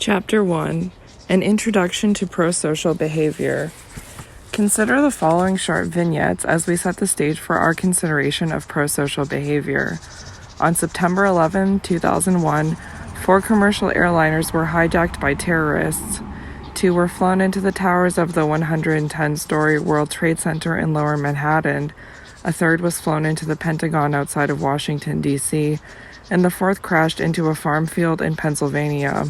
Chapter 1: An Introduction to Prosocial Behavior. Consider the following short vignettes as we set the stage for our consideration of prosocial behavior. On September 11, 2001, 4 commercial airliners were hijacked by terrorists. 2 were flown into the towers of the 110-story World Trade Center in Lower Manhattan. A third was flown into the Pentagon outside of Washington, D.C., and the fourth crashed into a farm field in Pennsylvania.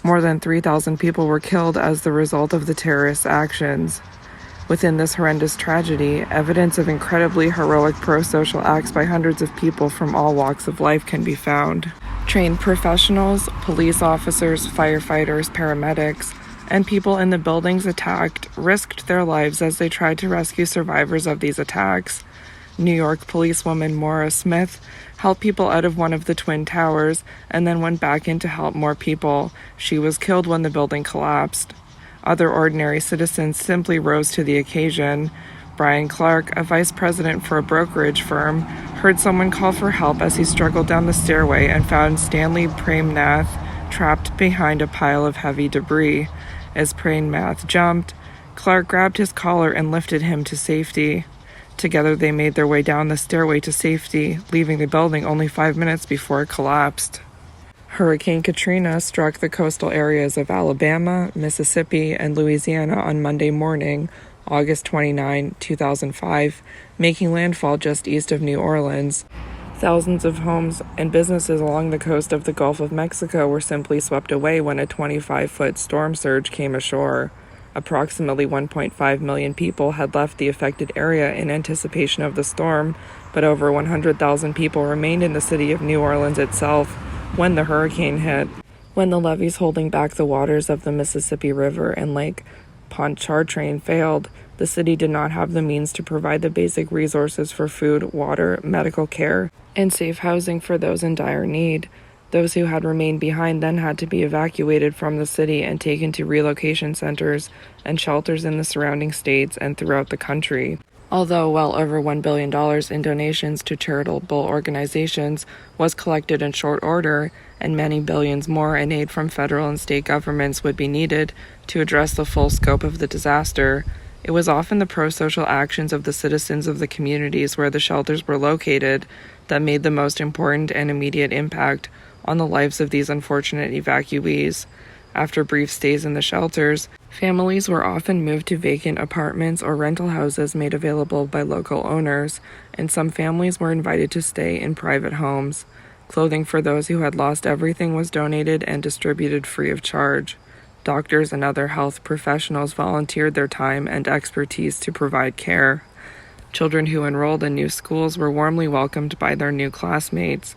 More than 3,000 people were killed as the result of the terrorists' actions. Within this horrendous tragedy, evidence of incredibly heroic prosocial acts by hundreds of people from all walks of life can be found. Trained professionals, police officers, firefighters, paramedics, and people in the buildings attacked risked their lives as they tried to rescue survivors of these attacks. New York policewoman Maura Smith helped people out of one of the Twin Towers and then went back in to help more people. She was killed when the building collapsed. Other ordinary citizens simply rose to the occasion. Brian Clark, a vice president for a brokerage firm, heard someone call for help as he struggled down the stairway and found Stanley Premnath trapped behind a pile of heavy debris. As Premnath jumped, Clark grabbed his collar and lifted him to safety. Together they made their way down the stairway to safety, leaving the building only 5 minutes before it collapsed. Hurricane Katrina struck the coastal areas of Alabama, Mississippi, and Louisiana on Monday morning, August 29, 2005, making landfall just east of New Orleans. Thousands of homes and businesses along the coast of the Gulf of Mexico were simply swept away when a 25-foot storm surge came ashore. Approximately 1.5 million people had left the affected area in anticipation of the storm, but over 100,000 people remained in the city of New Orleans itself when the hurricane hit. When the levees holding back the waters of the Mississippi River and Lake Pontchartrain failed, the city did not have the means to provide the basic resources for food, water, medical care, and safe housing for those in dire need. Those who had remained behind then had to be evacuated from the city and taken to relocation centers and shelters in the surrounding states and throughout the country. Although well over $1 billion in donations to charitable organizations was collected in short order, and many billions more in aid from federal and state governments would be needed to address the full scope of the disaster, it was often the prosocial actions of the citizens of the communities where the shelters were located that made the most important and immediate impact on the lives of these unfortunate evacuees. After brief stays in the shelters, families were often moved to vacant apartments or rental houses made available by local owners, and some families were invited to stay in private homes. Clothing for those who had lost everything was donated and distributed free of charge. Doctors and other health professionals volunteered their time and expertise to provide care. Children who enrolled in new schools were warmly welcomed by their new classmates.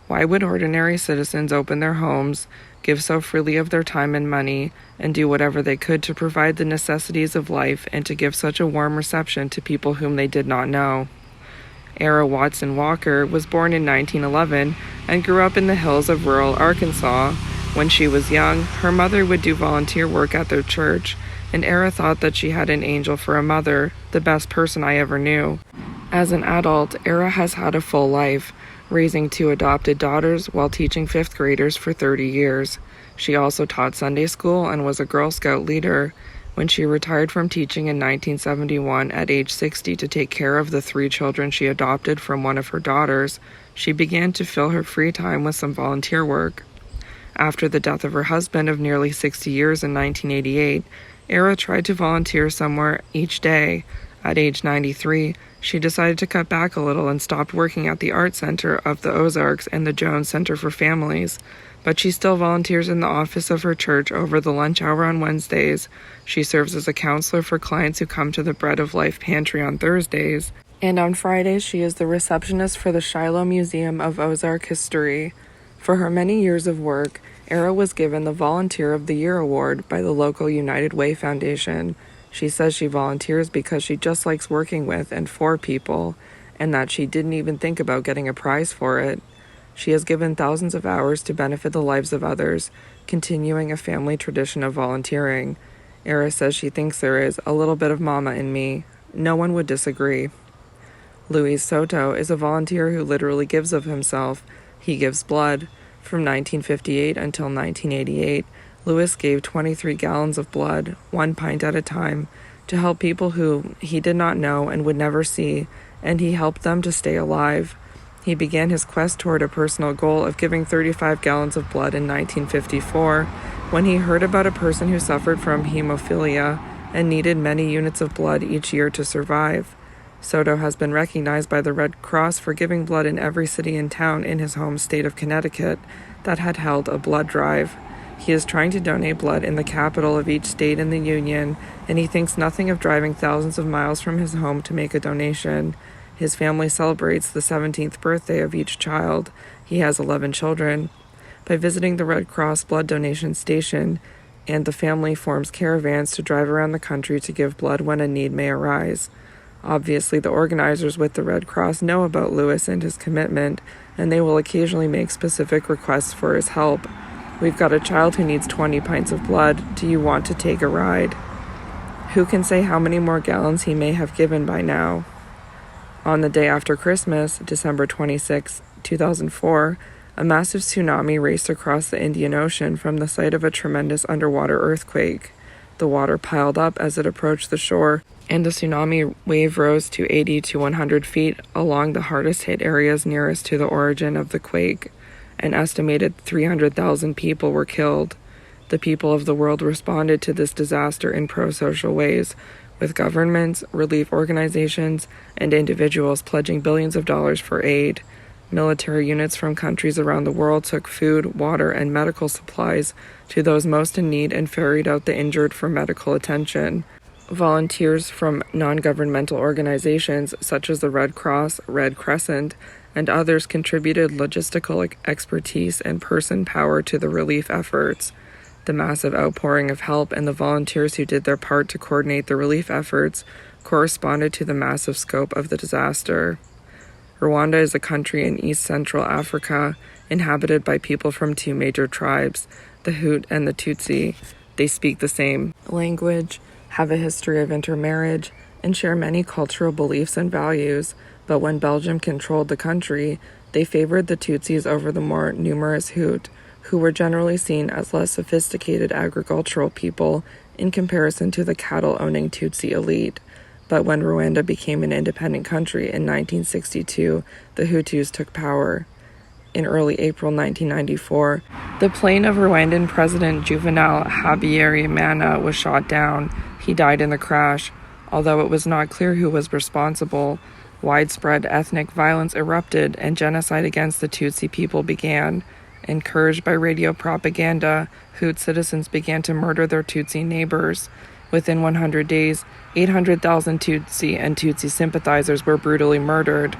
Why would ordinary citizens open their homes, give so freely of their time and money, and do whatever they could to provide the necessities of life and to give such a warm reception to people whom they did not know? Era Watson Walker was born in 1911 and grew up in the hills of rural Arkansas. When she was young, her mother would do volunteer work at their church, and Era thought that she had an angel for a mother, the best person I ever knew. As an adult, Era has had a full life, raising 2 adopted daughters while teaching 5th graders for 30 years. She also taught Sunday school and was a Girl Scout leader. When she retired from teaching in 1971 at age 60 to take care of the 3 children she adopted from one of her daughters, she began to fill her free time with some volunteer work. After the death of her husband of nearly 60 years in 1988, Era tried to volunteer somewhere each day. At age 93, she decided to cut back a little and stopped working at the Art Center of the Ozarks and the Jones Center for Families, but she still volunteers in the office of her church over the lunch hour on Wednesdays. She serves as a counselor for clients who come to the Bread of Life pantry on Thursdays, and on Fridays she is the receptionist for the Shiloh Museum of Ozark History. For her many years of work, Era was given the Volunteer of the Year award by the local United Way Foundation. She says she volunteers because she just likes working with and for people, and that she didn't even think about getting a prize for it. She has given thousands of hours to benefit the lives of others, continuing a family tradition of volunteering. Era says she thinks there is a little bit of mama in me. No one would disagree. Luis Soto is a volunteer who literally gives of himself. He gives blood. From 1958 until 1988, Lewis gave 23 gallons of blood, 1 pint at a time, to help people who he did not know and would never see, and he helped them to stay alive. He began his quest toward a personal goal of giving 35 gallons of blood in 1954 when he heard about a person who suffered from hemophilia and needed many units of blood each year to survive. Soto has been recognized by the Red Cross for giving blood in every city and town in his home state of Connecticut that had held a blood drive. He is trying to donate blood in the capital of each state in the Union, and he thinks nothing of driving thousands of miles from his home to make a donation. His family celebrates the 17th birthday of each child. He has 11 children. By visiting the Red Cross blood donation station, and the family forms caravans to drive around the country to give blood when a need may arise. Obviously, the organizers with the Red Cross know about Lewis and his commitment, and they will occasionally make specific requests for his help. We've got a child who needs 20 pints of blood. Do you want to take a ride? Who can say how many more gallons he may have given by now? On the day after Christmas, December 26, 2004, a massive tsunami raced across the Indian Ocean from the site of a tremendous underwater earthquake. The water piled up as it approached the shore, and the tsunami wave rose to 80 to 100 feet along the hardest hit areas nearest to the origin of the quake. An estimated 300,000 people were killed. The people of the world responded to this disaster in prosocial ways, with governments, relief organizations, and individuals pledging billions of dollars for aid. Military units from countries around the world took food, water, and medical supplies to those most in need and ferried out the injured for medical attention. Volunteers from non-governmental organizations such as the Red Cross, Red Crescent, and others contributed logistical expertise and person power to the relief efforts. The massive outpouring of help and the volunteers who did their part to coordinate the relief efforts corresponded to the massive scope of the disaster. Rwanda is a country in East Central Africa, inhabited by people from two major tribes, the Hutu and the Tutsi. They speak the same language, have a history of intermarriage, and share many cultural beliefs and values, but when Belgium controlled the country, they favored the Tutsis over the more numerous Hutu, who were generally seen as less sophisticated agricultural people in comparison to the cattle-owning Tutsi elite. But when Rwanda became an independent country in 1962, the Hutus took power. In early April 1994, the plane of Rwandan President Juvenal Habyarimana was shot down. He died in the crash. Although it was not clear who was responsible, widespread ethnic violence erupted and genocide against the Tutsi people began. Encouraged by radio propaganda, Hutu citizens began to murder their Tutsi neighbors. Within 100 days, 800,000 Tutsi and Tutsi sympathizers were brutally murdered.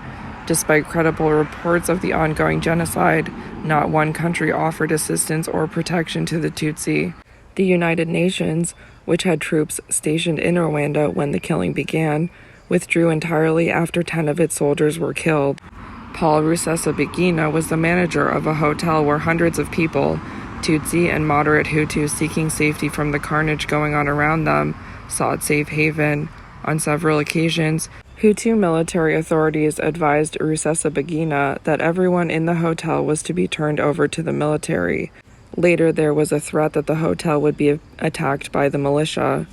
Despite credible reports of the ongoing genocide, not one country offered assistance or protection to the Tutsi. The United Nations, which had troops stationed in Rwanda when the killing began, withdrew entirely after 10 of its soldiers were killed. Paul Rusesabagina was the manager of a hotel where hundreds of people, Tutsi and moderate Hutu seeking safety from the carnage going on around them, sought safe haven. On several occasions, Hutu military authorities advised Rusesabagina that everyone in the hotel was to be turned over to the military. Later, there was a threat that the hotel would be attacked by the militia.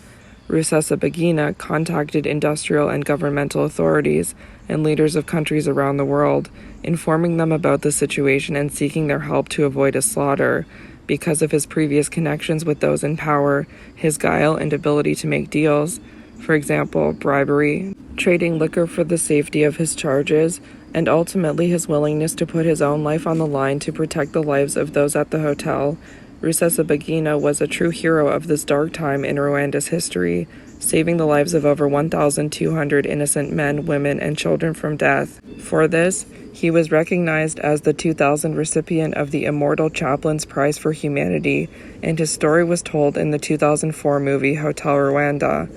Rusesabagina contacted industrial and governmental authorities and leaders of countries around the world, informing them about the situation and seeking their help to avoid a slaughter. Because of his previous connections with those in power, his guile and ability to make deals, for example, bribery, trading liquor for the safety of his charges, and ultimately his willingness to put his own life on the line to protect the lives of those at the hotel, Rusesabagina was a true hero of this dark time in Rwanda's history, saving the lives of over 1,200 innocent men, women, and children from death. For this, he was recognized as the 2000 recipient of the Immortal Chaplain's Prize for Humanity, and his story was told in the 2004 movie Hotel Rwanda.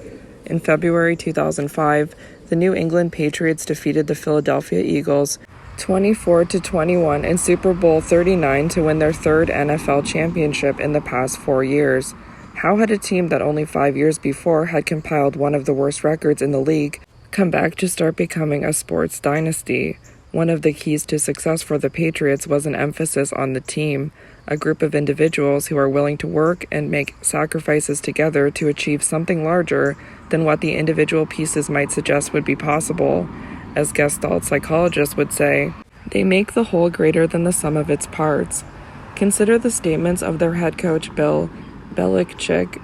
In February 2005, the New England Patriots defeated the Philadelphia Eagles 24-21 in Super Bowl 39 to win their third NFL championship in the past 4 years. How had a team that only 5 years before had compiled one of the worst records in the league come back to start becoming a sports dynasty? One of the keys to success for the Patriots was an emphasis on the team, a group of individuals who are willing to work and make sacrifices together to achieve something larger than what the individual pieces might suggest would be possible. As Gestalt psychologists would say, they make the whole greater than the sum of its parts. Consider the statements of their head coach, Bill Belichick.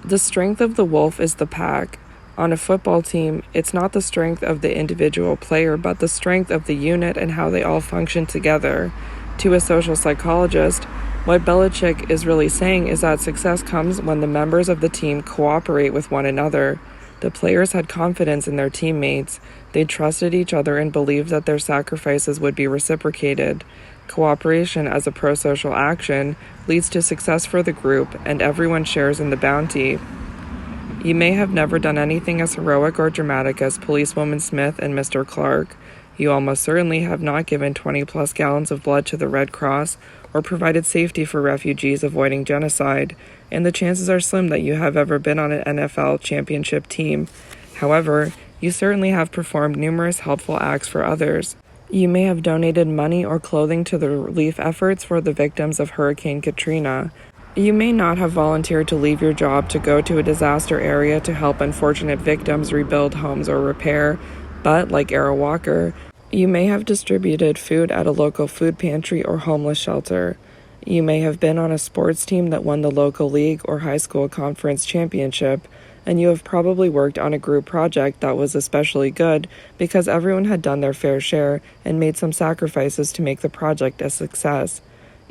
The strength of the wolf is the pack. On a football team, it's not the strength of the individual player, but the strength of the unit and how they all function together. To a social psychologist, what Belichick is really saying is that success comes when the members of the team cooperate with one another. The players had confidence in their teammates. They trusted each other and believed that their sacrifices would be reciprocated. Cooperation as a prosocial action leads to success for the group, and everyone shares in the bounty. You may have never done anything as heroic or dramatic as Policewoman Smith and Mr. Clark. You almost certainly have not given 20-plus gallons of blood to the Red Cross or provided safety for refugees avoiding genocide, and the chances are slim that you have ever been on an NFL championship team. However, you certainly have performed numerous helpful acts for others. You may have donated money or clothing to the relief efforts for the victims of Hurricane Katrina. You may not have volunteered to leave your job to go to a disaster area to help unfortunate victims rebuild homes or repair, but, like Era Walker, you may have distributed food at a local food pantry or homeless shelter. You may have been on a sports team that won the local league or high school conference championship, and you have probably worked on a group project that was especially good because everyone had done their fair share and made some sacrifices to make the project a success.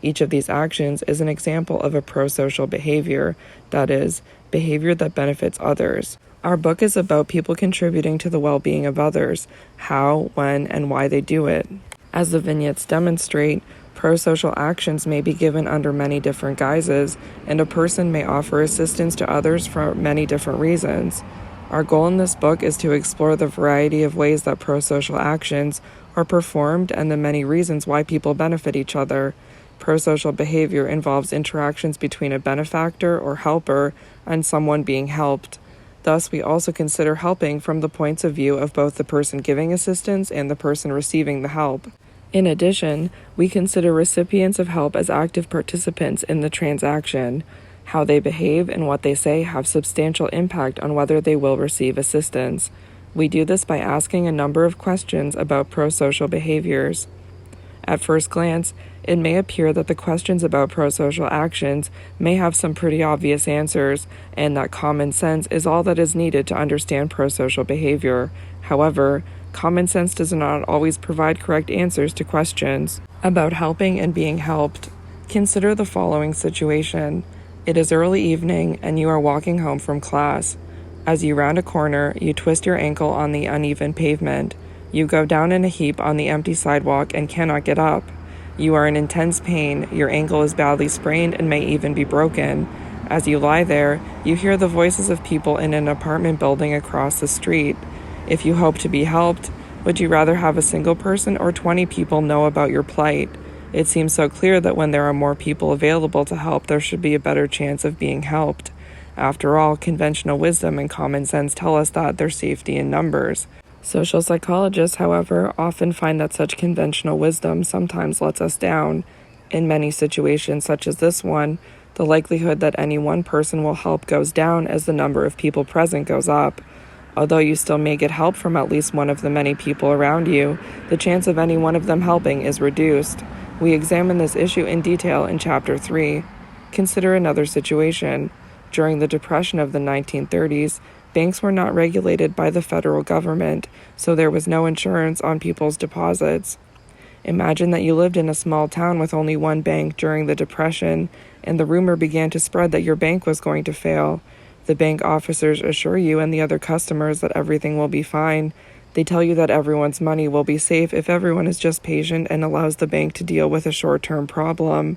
Each of these actions is an example of a prosocial behavior, that is, behavior that benefits others. Our book is about people contributing to the well-being of others, how, when, and why they do it. As the vignettes demonstrate, prosocial actions may be given under many different guises, and a person may offer assistance to others for many different reasons. Our goal in this book is to explore the variety of ways that prosocial actions are performed and the many reasons why people benefit each other. Prosocial behavior involves interactions between a benefactor or helper and someone being helped. Thus, we also consider helping from the points of view of both the person giving assistance and the person receiving the help. In addition, we consider recipients of help as active participants in the transaction. How they behave and what they say have substantial impact on whether they will receive assistance. We do this by asking a number of questions about prosocial behaviors. At first glance, it may appear that the questions about prosocial actions may have some pretty obvious answers, and that common sense is all that is needed to understand prosocial behavior. However, common sense does not always provide correct answers to questions about helping and being helped. Consider the following situation. It is early evening, and you are walking home from class. As you round a corner, you twist your ankle on the uneven pavement. You go down in a heap on the empty sidewalk and cannot get up. You are in intense pain, your ankle is badly sprained and may even be broken. As you lie there, you hear the voices of people in an apartment building across the street. If you hope to be helped, would you rather have a single person or 20 people know about your plight? It seems so clear that when there are more people available to help, there should be a better chance of being helped. After all, conventional wisdom and common sense tell us that there's safety in numbers. Social psychologists, however, often find that such conventional wisdom sometimes lets us down. In many situations such as this one, the likelihood that any one person will help goes down as the number of people present goes up. Although you still may get help from at least one of the many people around you, the chance of any one of them helping is reduced. We examine this issue in detail in Chapter 3. Consider another situation. During the Depression of the 1930s, banks were not regulated by the federal government, so there was no insurance on people's deposits. Imagine that you lived in a small town with only one bank during the Depression, and the rumor began to spread that your bank was going to fail. The bank officers assure you and the other customers that everything will be fine. They tell you that everyone's money will be safe if everyone is just patient and allows the bank to deal with a short-term problem.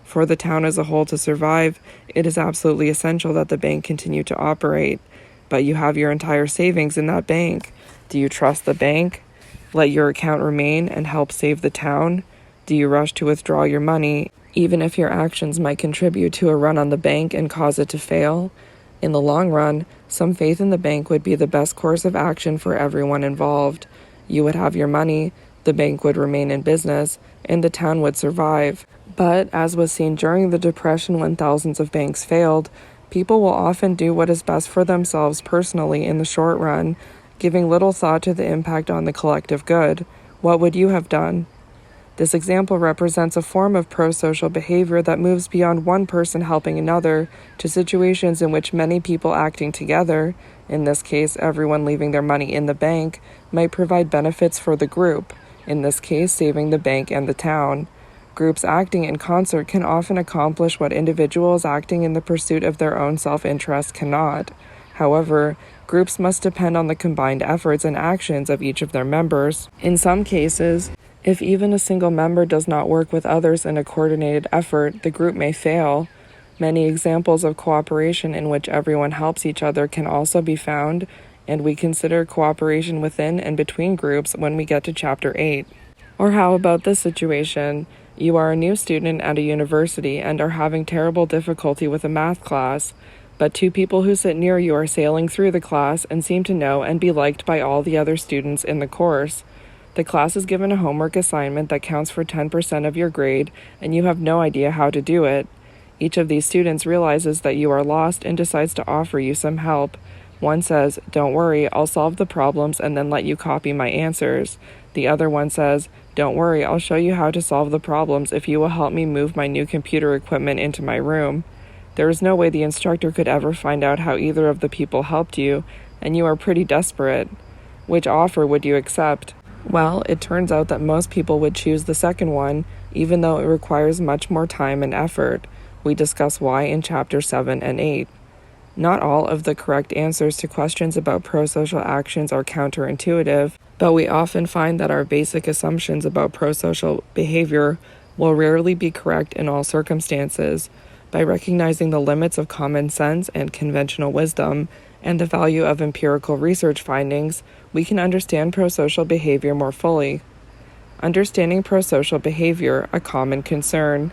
For the town as a whole to survive, it is absolutely essential that the bank continue to operate. But you have your entire savings in that bank. Do you trust the bank? Let your account remain and help save the town? Do you rush to withdraw your money, even if your actions might contribute to a run on the bank and cause it to fail? In the long run, some faith in the bank would be the best course of action for everyone involved. You would have your money, the bank would remain in business, and the town would survive. But, as was seen during the Depression when thousands of banks failed, people will often do what is best for themselves personally in the short run, giving little thought to the impact on the collective good. What would you have done? This example represents a form of prosocial behavior that moves beyond one person helping another to situations in which many people acting together, in this case everyone leaving their money in the bank, might provide benefits for the group, in this case saving the bank and the town. Groups acting in concert can often accomplish what individuals acting in the pursuit of their own self-interest cannot. However, groups must depend on the combined efforts and actions of each of their members. In some cases, if even a single member does not work with others in a coordinated effort, the group may fail. Many examples of cooperation in which everyone helps each other can also be found, and we consider cooperation within and between groups when we get to Chapter 8. Or how about this situation? You are a new student at a university and are having terrible difficulty with a math class, but two people who sit near you are sailing through the class and seem to know and be liked by all the other students in the course. The class is given a homework assignment that counts for 10% of your grade, and you have no idea how to do it. Each of these students realizes that you are lost and decides to offer you some help. One says, "Don't worry, I'll solve the problems and then let you copy my answers." The other one says, "Don't worry, I'll show you how to solve the problems if you will help me move my new computer equipment into my room." There is no way the instructor could ever find out how either of the people helped you, and you are pretty desperate. Which offer would you accept? Well, it turns out that most people would choose the second one, even though it requires much more time and effort. We discuss why in Chapter 7 and 8. Not all of the correct answers to questions about prosocial actions are counterintuitive, but we often find that our basic assumptions about prosocial behavior will rarely be correct in all circumstances. By recognizing the limits of common sense and conventional wisdom, and the value of empirical research findings, we can understand prosocial behavior more fully. Understanding prosocial behavior, a common concern.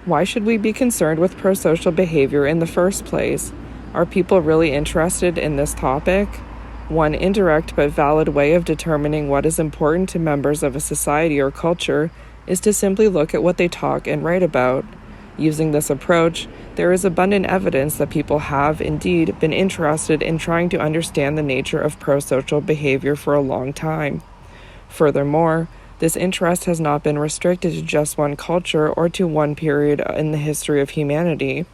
Why should we be concerned with prosocial behavior in the first place? Are people really interested in this topic? One indirect but valid way of determining what is important to members of a society or culture is to simply look at what they talk and write about. Using this approach, there is abundant evidence that people have, indeed, been interested in trying to understand the nature of prosocial behavior for a long time. Furthermore, this interest has not been restricted to just one culture or to one period in the history of humanity.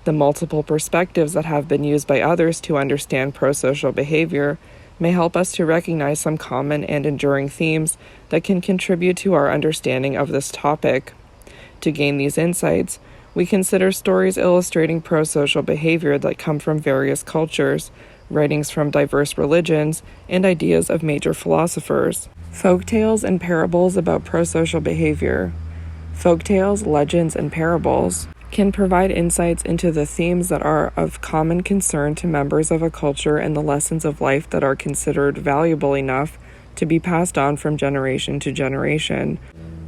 The multiple perspectives that have been used by others to understand prosocial behavior may help us to recognize some common and enduring themes that can contribute to our understanding of this topic. To gain these insights, we consider stories illustrating prosocial behavior that come from various cultures, writings from diverse religions, and ideas of major philosophers. Folktales and parables about prosocial behavior. Folktales, legends, and parables can provide insights into the themes that are of common concern to members of a culture and the lessons of life that are considered valuable enough to be passed on from generation to generation.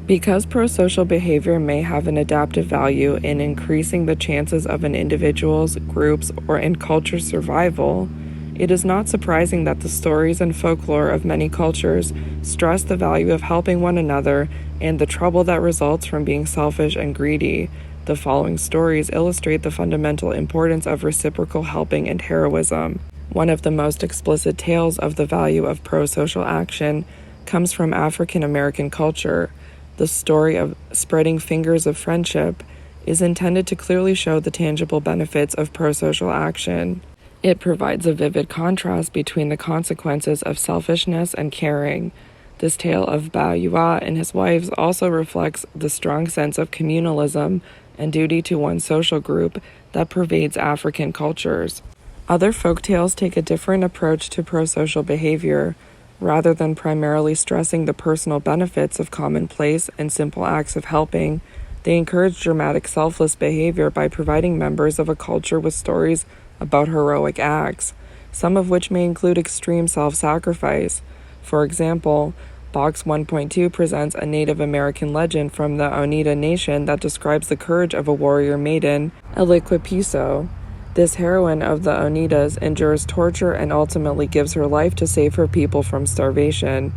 Because prosocial behavior may have an adaptive value in increasing the chances of an individual's, group's, or in culture's survival, it is not surprising that the stories and folklore of many cultures stress the value of helping one another and the trouble that results from being selfish and greedy. The following stories illustrate the fundamental importance of reciprocal helping and heroism. One of the most explicit tales of the value of prosocial action comes from African American culture. The story of Spreading Fingers of Friendship is intended to clearly show the tangible benefits of prosocial action. It provides a vivid contrast between the consequences of selfishness and caring. This tale of Bayua and his wives also reflects the strong sense of communalism and duty to one's social group that pervades African cultures. Other folktales take a different approach to prosocial behavior. Rather than primarily stressing the personal benefits of commonplace and simple acts of helping, they encourage dramatic selfless behavior by providing members of a culture with stories about heroic acts, some of which may include extreme self-sacrifice. For example, Box 1.2 presents a Native American legend from the Oneida Nation that describes the courage of a warrior maiden, Eliquipiso. This heroine of the Oneidas endures torture and ultimately gives her life to save her people from starvation.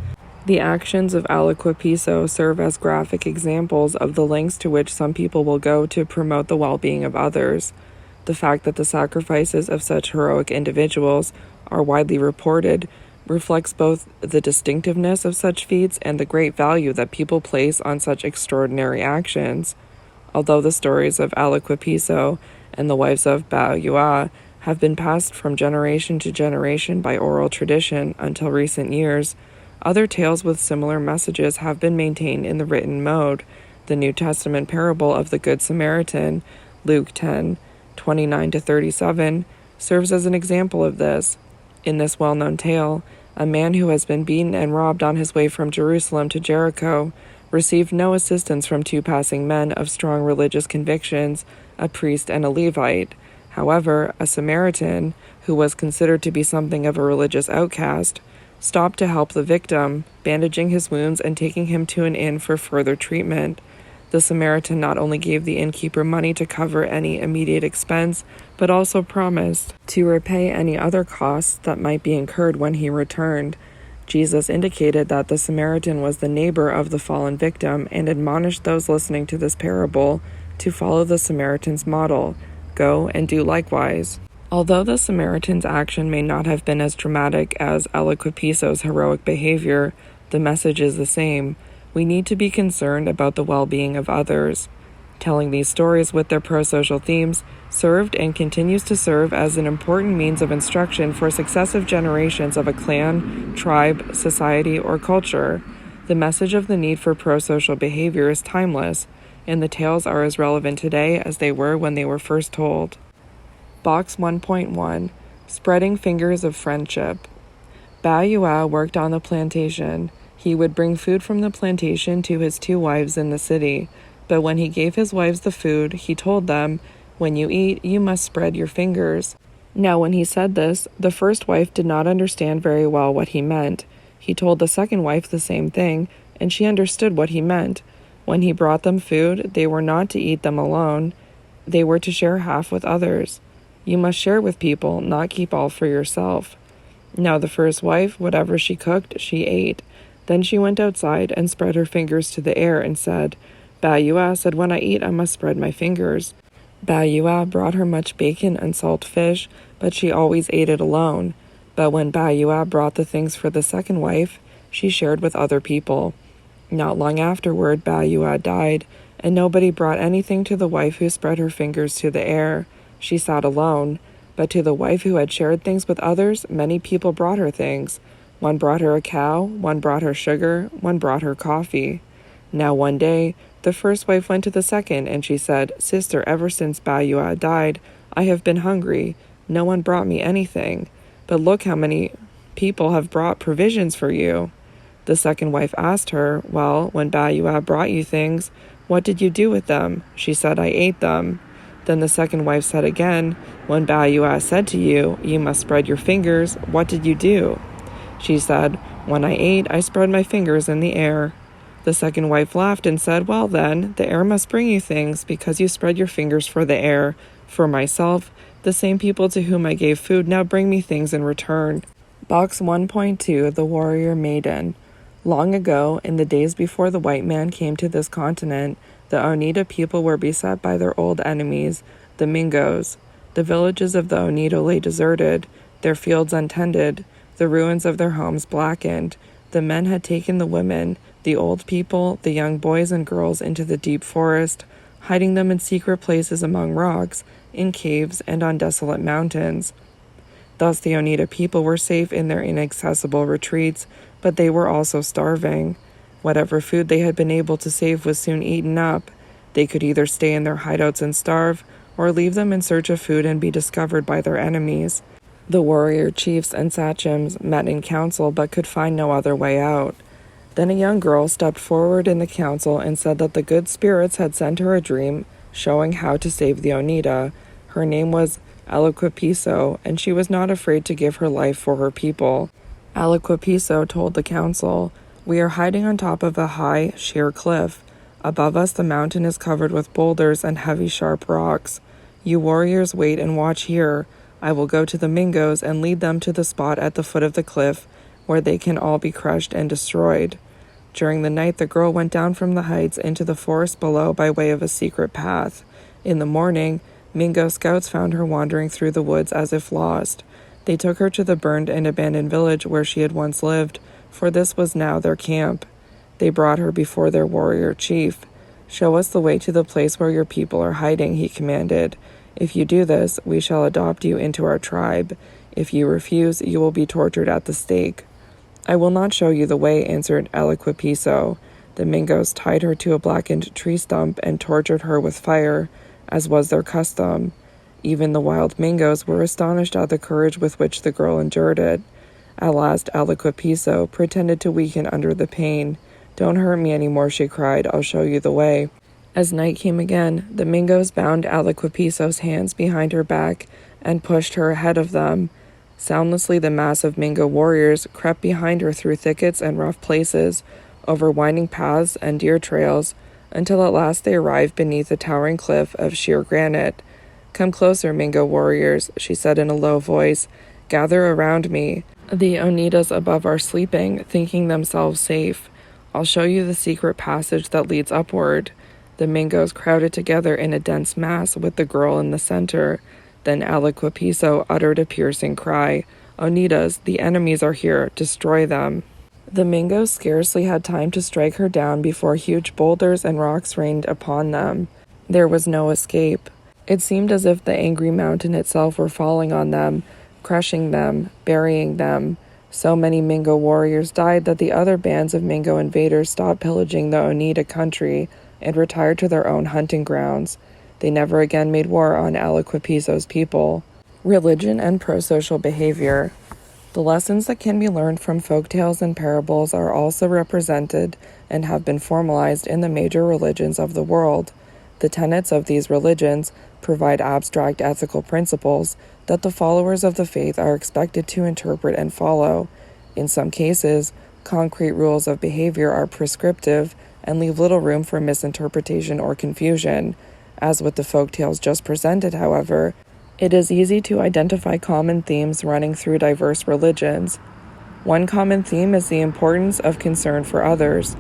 The actions of Aliquippiso serve as graphic examples of the lengths to which some people will go to promote the well-being of others. The fact that the sacrifices of such heroic individuals are widely reported reflects both the distinctiveness of such feats and the great value that people place on such extraordinary actions. Although the stories of Aliquippiso and the wives of Ba'yua have been passed from generation to generation by oral tradition until recent years, other tales with similar messages have been maintained in the written mode. The New Testament parable of the Good Samaritan, Luke 10:29-37, serves as an example of this. In this well-known tale, a man who has been beaten and robbed on his way from Jerusalem to Jericho received no assistance from two passing men of strong religious convictions, a priest and a Levite. However, a Samaritan, who was considered to be something of a religious outcast, stopped to help the victim, bandaging his wounds and taking him to an inn for further treatment. The Samaritan not only gave the innkeeper money to cover any immediate expense, but also promised to repay any other costs that might be incurred when he returned. Jesus indicated that the Samaritan was the neighbor of the fallen victim and admonished those listening to this parable to follow the Samaritan's model. Go and do likewise. Although the Samaritan's action may not have been as dramatic as Aliquippiso's heroic behavior, the message is the same. We need to be concerned about the well-being of others. Telling these stories with their prosocial themes served and continues to serve as an important means of instruction for successive generations of a clan, tribe, society, or culture. The message of the need for prosocial behavior is timeless, and the tales are as relevant today as they were when they were first told. Box 1.1 Spreading Fingers of Friendship. Ba'yua worked on the plantation. He would bring food from the plantation to his two wives in the city, but when he gave his wives the food, he told them, "When you eat, you must spread your fingers." Now when he said this, the first wife did not understand very well what he meant. He told the second wife the same thing, and she understood what he meant. When he brought them food, they were not to eat them alone. They were to share half with others. You must share with people, not keep all for yourself. Now the first wife, whatever she cooked, she ate. Then she went outside and spread her fingers to the air and said, "Ba'yua said when I eat I must spread my fingers." Ba'yua brought her much bacon and salt fish, but she always ate it alone. But when Ba'yua brought the things for the second wife, she shared with other people. Not long afterward, Ba'yua died, and nobody brought anything to the wife who spread her fingers to the air. She sat alone, but to the wife who had shared things with others, many people brought her things. One brought her a cow, one brought her sugar, one brought her coffee. Now one day, the first wife went to the second, and she said, "Sister, ever since Ba'yua died, I have been hungry. No one brought me anything. But look how many people have brought provisions for you." The second wife asked her, "Well, when Ba'yua brought you things, what did you do with them?" She said, "I ate them." Then the second wife said again, "When Ba'yua said to you, 'You must spread your fingers,' what did you do?" She said, "When I ate, I spread my fingers in the air." The second wife laughed and said, "Well then, the air must bring you things because you spread your fingers for the air. For myself, the same people to whom I gave food now bring me things in return." Box 1.2 The Warrior Maiden. Long ago, in the days before the white man came to this continent, the Oneida people were beset by their old enemies, the Mingos. The villages of the Oneida lay deserted, their fields untended, the ruins of their homes blackened. The men had taken the women, the old people, the young boys and girls into the deep forest, hiding them in secret places among rocks, in caves, and on desolate mountains. Thus the Oneida people were safe in their inaccessible retreats, but they were also starving. Whatever food they had been able to save was soon eaten up. They could either stay in their hideouts and starve, or leave them in search of food and be discovered by their enemies. The warrior chiefs and sachems met in council but could find no other way out. Then a young girl stepped forward in the council and said that the good spirits had sent her a dream showing how to save the Oneida. Her name was Aliquippiso, and she was not afraid to give her life for her people. Aliquippiso told the council, "We are hiding on top of a high, sheer cliff. Above us the mountain is covered with boulders and heavy, sharp rocks. You warriors wait and watch here. I will go to the Mingos and lead them to the spot at the foot of the cliff where they can all be crushed and destroyed. During the night, the girl went down from the heights into the forest below by way of a secret path. In the morning, Mingo scouts found her wandering through the woods as if lost. They took her to the burned and abandoned village where she had once lived, for this was now their camp. They brought her before their warrior chief. "Show us the way to the place where your people are hiding," he commanded. "If you do this, we shall adopt you into our tribe. If you refuse, you will be tortured at the stake." "I will not show you the way," answered Aliquipiso. The Mingos tied her to a blackened tree stump and tortured her with fire, as was their custom. Even the wild Mingos were astonished at the courage with which the girl endured it. At last, Aliquipiso pretended to weaken under the pain. "Don't hurt me anymore," she cried. "I'll show you the way." As night came again, the Mingos bound Aliquipiso's hands behind her back and pushed her ahead of them. Soundlessly, the mass of Mingo warriors crept behind her through thickets and rough places, over winding paths and deer trails, until at last they arrived beneath a towering cliff of sheer granite. "Come closer, Mingo warriors," she said in a low voice. "Gather around me. The Oneidas above are sleeping, thinking themselves safe. I'll show you the secret passage that leads upward." The Mingos crowded together in a dense mass with the girl in the center. Then Aliquipiso uttered a piercing cry. "Oneidas, the enemies are here. Destroy them." The Mingos scarcely had time to strike her down before huge boulders and rocks rained upon them. There was no escape. It seemed as if the angry mountain itself were falling on them, crushing them, burying them. So many Mingo warriors died that the other bands of Mingo invaders stopped pillaging the Oneida country and retired to their own hunting grounds. They never again made war on Aliquipiso's people. Religion and prosocial behavior. The lessons that can be learned from folktales and parables are also represented and have been formalized in the major religions of the world. The tenets of these religions provide abstract ethical principles that the followers of the faith are expected to interpret and follow. In some cases, concrete rules of behavior are prescriptive and leave little room for misinterpretation or confusion. As with the folktales just presented, however, it is easy to identify common themes running through diverse religions. One common theme is the importance of concern for others.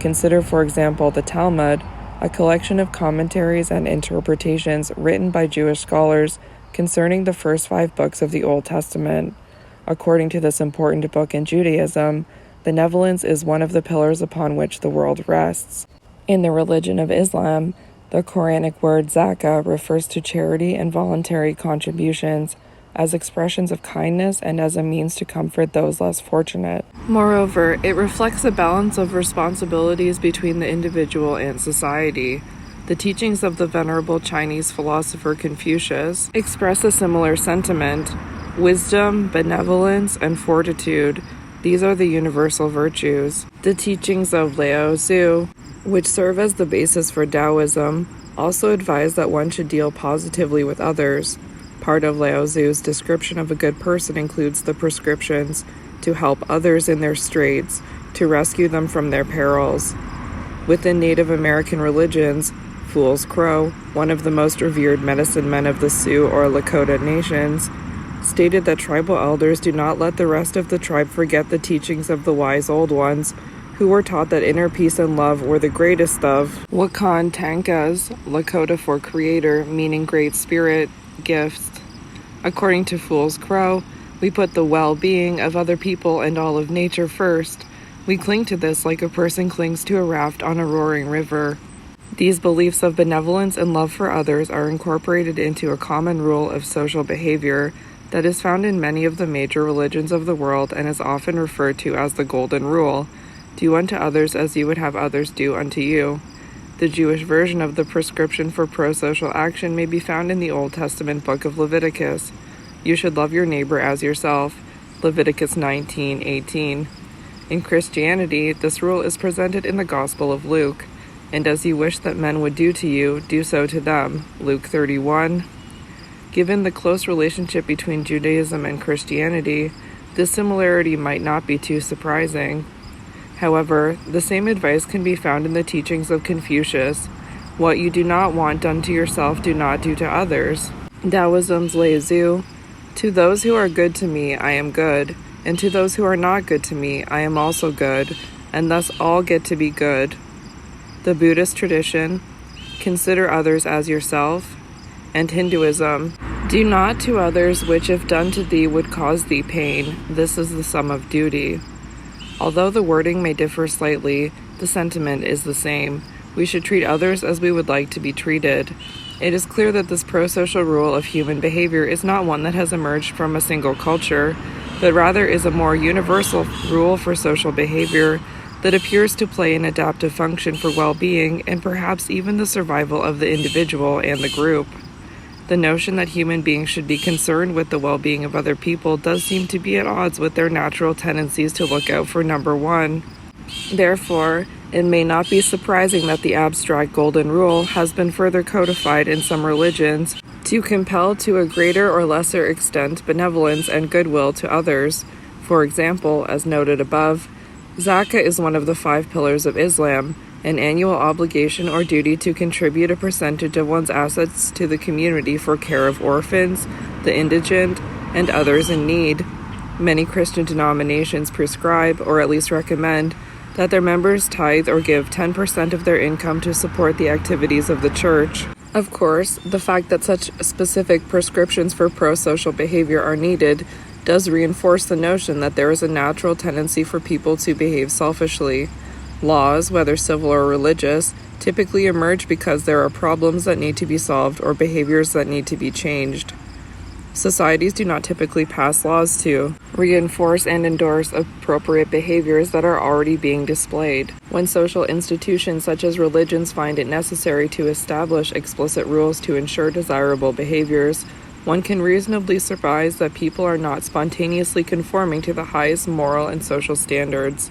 Consider, for example, the Talmud, a collection of commentaries and interpretations written by Jewish scholars concerning the first 5 books of the Old Testament. According to this important book in Judaism, benevolence is one of the pillars upon which the world rests. In the religion of Islam, the Quranic word zakah refers to charity and voluntary contributions as expressions of kindness and as a means to comfort those less fortunate. Moreover, it reflects a balance of responsibilities between the individual and society. The teachings of the venerable Chinese philosopher Confucius express a similar sentiment. Wisdom, benevolence, and fortitude, these are the universal virtues. The teachings of Lao Tzu, which serve as the basis for Taoism, also advise that one should deal positively with others. Part of Lao Tzu's description of a good person includes the prescriptions to help others in their straits, to rescue them from their perils. Within Native American religions, Fool's Crow, one of the most revered medicine men of the Sioux or Lakota nations, stated that tribal elders do not let the rest of the tribe forget the teachings of the wise old ones, who were taught that inner peace and love were the greatest of Wakan Tankas, Lakota for creator, meaning great spirit, gifts. According to Fool's Crow, we put the well-being of other people and all of nature first. We cling to this like a person clings to a raft on a roaring river. These beliefs of benevolence and love for others are incorporated into a common rule of social behavior that is found in many of the major religions of the world and is often referred to as the Golden Rule. Do unto others as you would have others do unto you. The Jewish version of the prescription for prosocial action may be found in the Old Testament book of Leviticus. You should love your neighbor as yourself. Leviticus 19:18. In Christianity, this rule is presented in the Gospel of Luke. And as you wish that men would do to you, do so to them. Luke 31. Given the close relationship between Judaism and Christianity, this similarity might not be too surprising. However, the same advice can be found in the teachings of Confucius. What you do not want done to yourself, do not do to others. Taoism's Lao Tzu, to those who are good to me, I am good, and to those who are not good to me, I am also good, and thus all get to be good. The Buddhist tradition, consider others as yourself, and Hinduism, do not to others which if done to thee would cause thee pain. This is the sum of duty. Although the wording may differ slightly, the sentiment is the same. We should treat others as we would like to be treated. It is clear that this prosocial rule of human behavior is not one that has emerged from a single culture, but rather is a more universal rule for social behavior that appears to play an adaptive function for well-being and perhaps even the survival of the individual and the group. The notion that human beings should be concerned with the well-being of other people does seem to be at odds with their natural tendencies to look out for number one. Therefore, it may not be surprising that the abstract golden rule has been further codified in some religions to compel to a greater or lesser extent benevolence and goodwill to others. For example, as noted above, Zakah is one of the 5 pillars of Islam, an annual obligation or duty to contribute a percentage of one's assets to the community for care of orphans, the indigent, and others in need. Many Christian denominations prescribe, or at least recommend, that their members tithe or give 10% of their income to support the activities of the church. Of course, the fact that such specific prescriptions for prosocial behavior are needed does reinforce the notion that there is a natural tendency for people to behave selfishly. Laws, whether civil or religious, typically emerge because there are problems that need to be solved or behaviors that need to be changed. Societies do not typically pass laws to reinforce and endorse appropriate behaviors that are already being displayed. When social institutions such as religions find it necessary to establish explicit rules to ensure desirable behaviors, one can reasonably surmise that people are not spontaneously conforming to the highest moral and social standards.